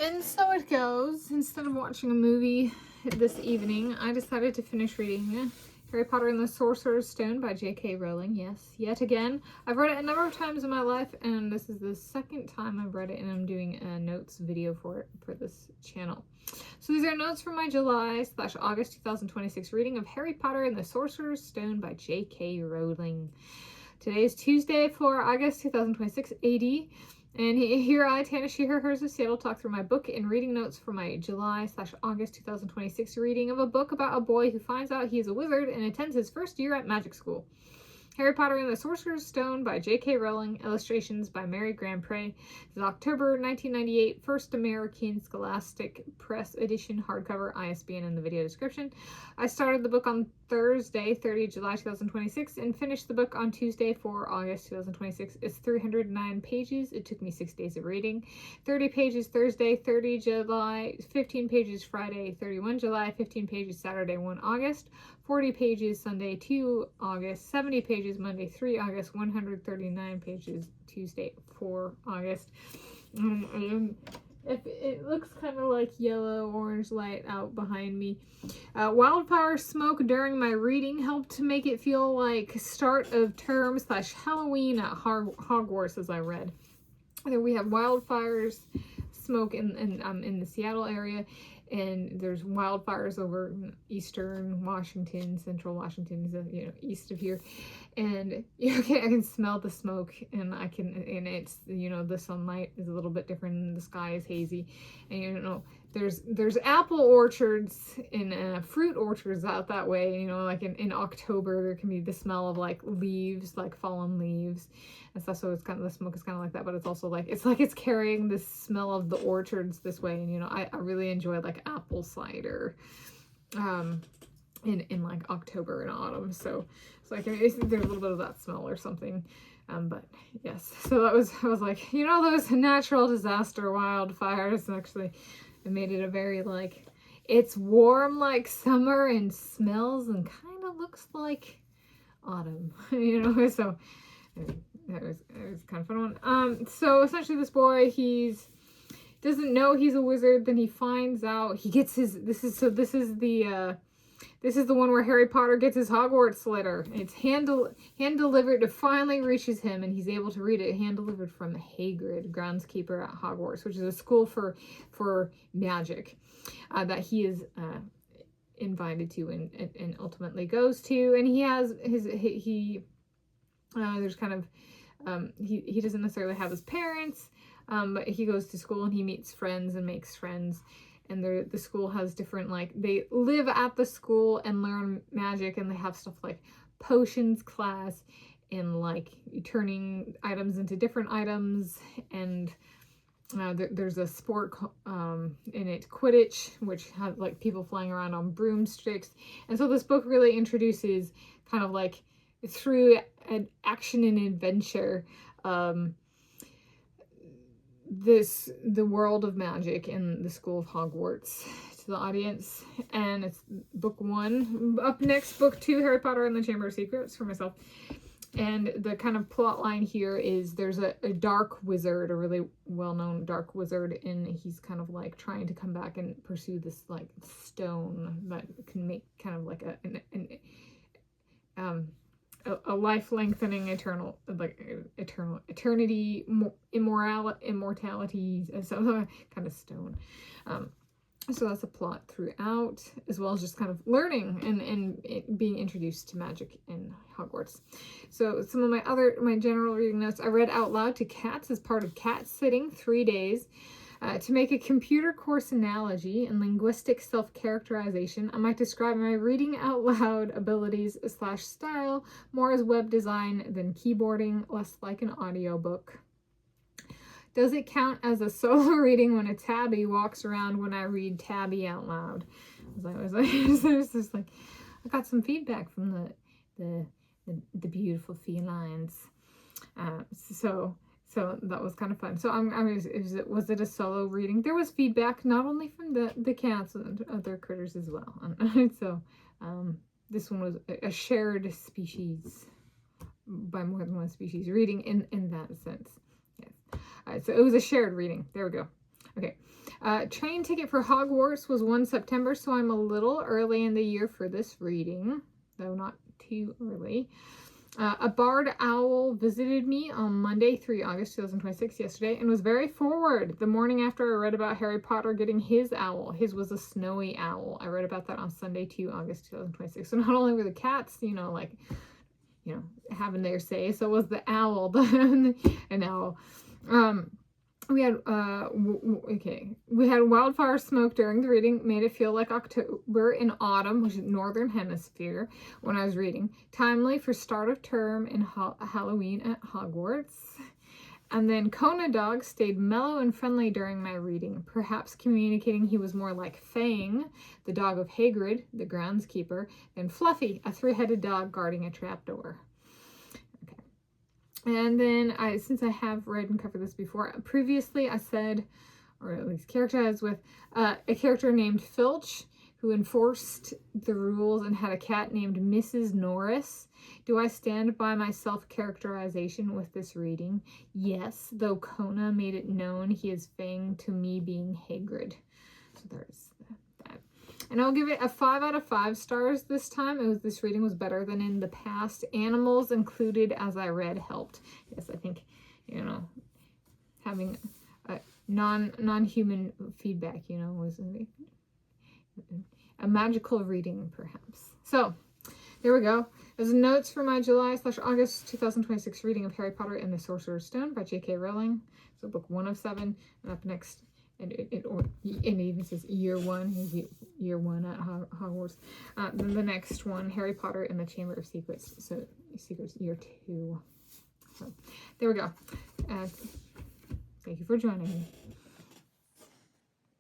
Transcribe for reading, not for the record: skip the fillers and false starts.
And so it goes. Instead of watching a movie this evening, I decided to finish reading Harry Potter and the Sorcerer's Stone by J.K. Rowling. Yes, yet again. I've read it a number of times in my life, and this is the second time I've read it, and I'm doing a notes video for it for this channel. So these are notes from my July/August 2026 reading of Harry Potter and the Sorcerer's Stone by J.K. Rowling. Today is Tuesday for August 2026 AD. And here I, Tanis, she, her, hers of Seattle, talk through my book and reading notes for my July/August 2026 reading of a book about a boy who finds out he is a wizard and attends his first year at magic school. Harry Potter and the Sorcerer's Stone by J.K. Rowling, illustrations by Mary GrandPré. This is October 1998, first American Scholastic Press edition, hardcover, ISBN in the video description. I started the book on Thursday, 30 July 2026, and finished the book on Tuesday, 4 August 2026. It's 309 pages. It took me 6 days of reading. 30 pages Thursday, 30 July, 15 pages Friday, 31 July, 15 pages Saturday, 1 August, 40 pages Sunday, 2 August, 70 pages Monday, 3 August, 139 pages Tuesday, 4 August. If it looks kind of like yellow orange light out behind me. Wildfire smoke during my reading helped to make it feel like start of term / Halloween at Hogwarts as I read. And then we have wildfires smoke in the Seattle area, and there's wildfires over eastern Washington, central Washington, east of here, and I can smell the smoke, and it's, the sunlight is a little bit different, and the sky is hazy, and there's apple orchards and fruit orchards out that way, like in October there can be the smell of like leaves, like fallen leaves and stuff, so it's kind of, the smoke is kind of like that, but it's also like it's carrying the smell of the orchards this way, and I really enjoy like apple cider in like October and autumn, so there's a little bit of that smell or something. But yes, so I was like, those natural disaster wildfires, actually it made it a very like, it's warm like summer and smells and kind of looks like autumn, so it was kind of fun. So essentially this boy, doesn't know he's a wizard, then he finds out, he gets his, this is the one where Harry Potter gets his Hogwarts letter. It's hand delivered. It finally reaches him, and he's able to read it. Hand delivered from Hagrid, groundskeeper at Hogwarts, which is a school for magic that he is invited to and ultimately goes to. And he has there's kind of he doesn't necessarily have his parents, but he goes to school and he meets friends and makes friends. And the school has different, like, they live at the school and learn magic, and they have stuff like potions class and like turning items into different items, and there's a sport in it, Quidditch, which has like people flying around on broomsticks. And so this book really introduces kind of like through an action and adventure the world of magic in the school of Hogwarts to the audience. And it's book 1. Up next, book 2, Harry Potter and the Chamber of Secrets, for myself. And the kind of plot line here is there's a dark wizard, a really well-known dark wizard, and he's kind of like trying to come back and pursue this like stone that can make kind of like a life-lengthening eternity, immortality, some kind of stone. So that's a plot throughout, as well as just kind of learning and being introduced to magic in Hogwarts. So some of my general reading notes: I read out loud to cats as part of cat sitting 3 days. To make a computer course analogy and linguistic self-characterization, I might describe my reading out loud abilities / style more as web design than keyboarding, less like an audiobook. Does it count as a solo reading when a tabby walks around when I read tabby out loud? I was just like, I got some feedback from the beautiful felines. So that was kind of fun. So was it a solo reading? There was feedback not only from the cats and other critters as well. So this one was a shared species by more than one species reading in that sense. Yes. All right, so it was a shared reading. There we go. Okay. Train ticket for Hogwarts was 1 September, so I'm a little early in the year for this reading, though not too early. A barred owl visited me on Monday, 3 August 2026, yesterday, and was very forward. The morning after I read about Harry Potter getting his owl. His was a snowy owl. I read about that on Sunday, 2 August 2026. So not only were the cats, having their say, so was the owl, an owl. We had wildfire smoke during the reading, made it feel like October in autumn, which is northern hemisphere, when I was reading. Timely for start of term and Halloween at Hogwarts. And then Kona Dog stayed mellow and friendly during my reading, perhaps communicating he was more like Fang, the dog of Hagrid, the groundskeeper, than Fluffy, a three-headed dog guarding a trapdoor. And then, since I have read and covered this before, previously I said, or at least characterized with, a character named Filch, who enforced the rules and had a cat named Mrs. Norris. Do I stand by my self-characterization with this reading? Yes, though Kona made it known he is Fang to me being Hagrid. So there's that. And I'll give it a 5 out of 5 stars this time. This reading was better than in the past. Animals included as I read helped. Yes, I think, having a non-human feedback, was a magical reading, perhaps. So, there we go. There's notes for my July/August 2026 reading of Harry Potter and the Sorcerer's Stone by J.K. Rowling. So book 1 of 7. And up next, and it even says year 1. Year 1 at Hogwarts. Then the next one, Harry Potter and the Chamber of Secrets. So Secrets year 2. So there we go. Thank you for joining me.